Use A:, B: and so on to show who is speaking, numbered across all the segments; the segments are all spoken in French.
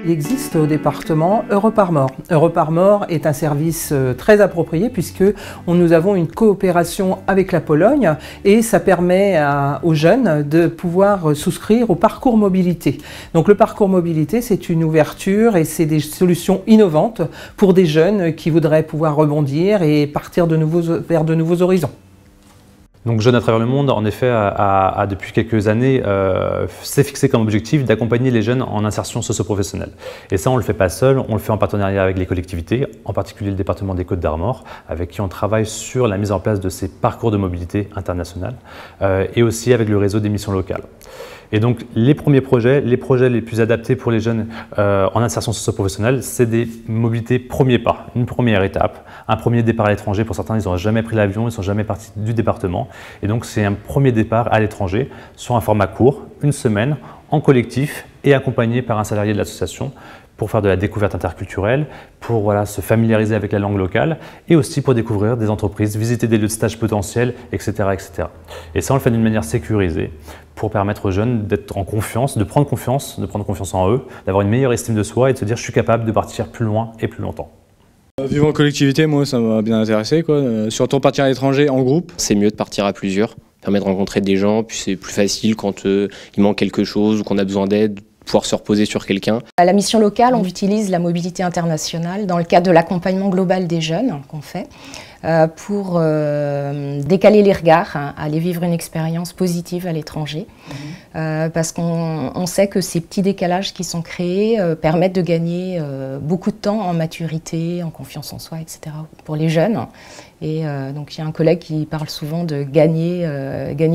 A: Il existe au département Europarmor. Europarmor est un service très approprié puisque nous avons une coopération avec la Pologne et ça permet aux jeunes de pouvoir souscrire au parcours mobilité. Donc le parcours mobilité, c'est une ouverture et c'est des solutions innovantes pour des jeunes qui voudraient pouvoir rebondir et partir vers de nouveaux horizons.
B: Donc Jeunes à travers le monde, en effet, depuis quelques années, s'est fixé comme objectif d'accompagner les jeunes en insertion socio-professionnelle. Et ça, on ne le fait pas seul, on le fait en partenariat avec les collectivités, en particulier le département des Côtes-d'Armor, avec qui on travaille sur la mise en place de ces parcours de mobilité internationale, et aussi avec le réseau des missions locales. Et donc les premiers projets, les plus adaptés pour les jeunes en insertion socio-professionnelle, c'est des mobilités premier pas, une première étape, un premier départ à l'étranger. Pour certains, ils n'ont jamais pris l'avion, ils ne sont jamais partis du département. Et donc c'est un premier départ à l'étranger sur un format court, une semaine, en collectif et accompagné par un salarié de l'association pour faire de la découverte interculturelle, pour se familiariser avec la langue locale et aussi pour découvrir des entreprises, visiter des lieux de stage potentiels, etc., etc. Et ça, on le fait d'une manière sécurisée pour permettre aux jeunes d'être en confiance, de prendre confiance en eux, d'avoir une meilleure estime de soi et de se dire « je suis capable de partir plus loin et plus longtemps ».
C: Vivre en collectivité, moi, ça m'a bien intéressé, quoi. Surtout partir à l'étranger en groupe.
D: C'est mieux de partir à plusieurs, permet de rencontrer des gens, puis c'est plus facile quand il manque quelque chose ou qu'on a besoin d'aide, pouvoir se reposer sur quelqu'un.
E: À la mission locale, on utilise la mobilité internationale dans le cadre de l'accompagnement global des jeunes qu'on fait pour décaler les regards, aller vivre une expérience positive à l'étranger. Parce qu'on sait que ces petits décalages qui sont créés permettent de gagner beaucoup de temps en maturité, en confiance en soi, etc. pour les jeunes. Et donc il y a un collègue qui parle souvent de gagner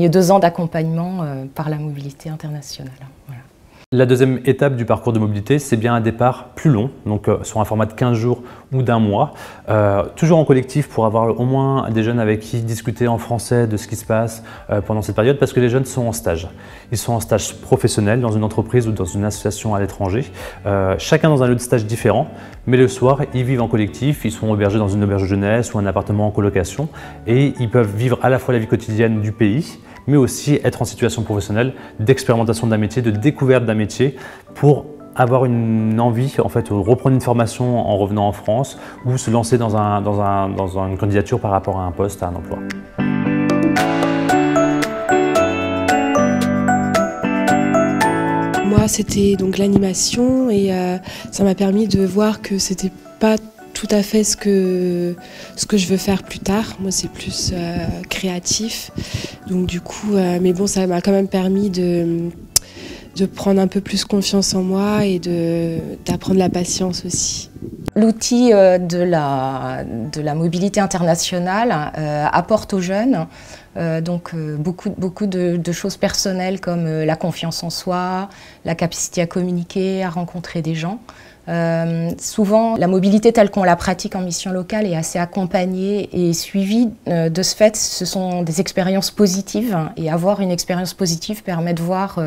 E: 2 ans d'accompagnement par la mobilité internationale. Voilà.
B: La deuxième étape du parcours de mobilité, c'est bien un départ plus long, donc sur un format de 15 jours ou d'1 mois, toujours en collectif pour avoir au moins des jeunes avec qui discuter en français de ce qui se passe pendant cette période, parce que les jeunes sont en stage. Ils sont en stage professionnel dans une entreprise ou dans une association à l'étranger, chacun dans un lieu de stage différent, mais le soir, ils vivent en collectif, ils sont hébergés dans une auberge jeunesse ou un appartement en colocation et ils peuvent vivre à la fois la vie quotidienne du pays, mais aussi être en situation professionnelle d'expérimentation d'un métier, de découverte d'un métier pour avoir une envie, en fait, de reprendre une formation en revenant en France ou se lancer dans une candidature par rapport à un poste, à un emploi.
F: Moi, c'était donc l'animation et ça m'a permis de voir que c'était pas tout à fait ce que je veux faire plus tard. Moi, c'est plus créatif. Donc du coup, mais bon, ça m'a quand même permis de prendre un peu plus confiance en moi et d'apprendre la patience aussi.
E: L'outil de la mobilité internationale apporte aux jeunes beaucoup de choses personnelles comme la confiance en soi, la capacité à communiquer, à rencontrer des gens. Souvent, la mobilité telle qu'on la pratique en mission locale est assez accompagnée et suivie. De ce fait, ce sont des expériences positives et avoir une expérience positive permet de voir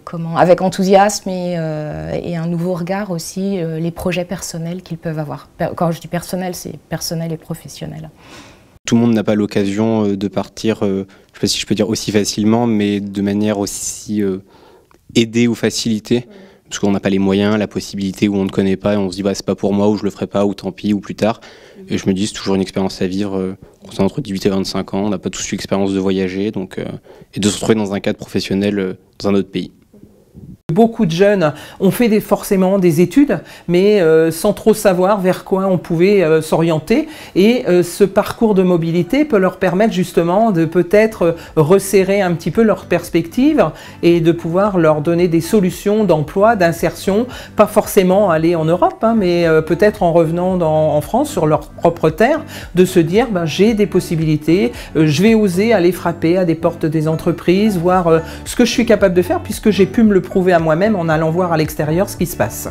E: comment, avec enthousiasme et un nouveau regard aussi, les projets personnels qu'ils peuvent avoir. Quand je dis personnel, c'est personnel et professionnel.
D: Tout le monde n'a pas l'occasion de partir, je ne sais pas si je peux dire aussi facilement, mais de manière aussi aidée ou facilitée. Parce qu'on n'a pas les moyens, la possibilité, ou on ne connaît pas, et on se dit bah, c'est pas pour moi, ou je le ferai pas, ou tant pis, ou plus tard. Et je me dis c'est toujours une expérience à vivre. Quand on a entre 18 et 25 ans, on n'a pas tous eu l'expérience de voyager, donc, et de se retrouver dans un cadre professionnel dans un autre pays.
A: Beaucoup de jeunes ont fait forcément des études, mais sans trop savoir vers quoi on pouvait s'orienter. Et ce parcours de mobilité peut leur permettre justement de peut-être resserrer un petit peu leurs perspectives et de pouvoir leur donner des solutions d'emploi, d'insertion, pas forcément aller en Europe, mais peut-être en revenant en France, sur leur propre terre, de se dire j'ai des possibilités, je vais oser aller frapper à des portes des entreprises, voir ce que je suis capable de faire puisque j'ai pu me le prouver à moi-même en allant voir à l'extérieur ce qui se passe.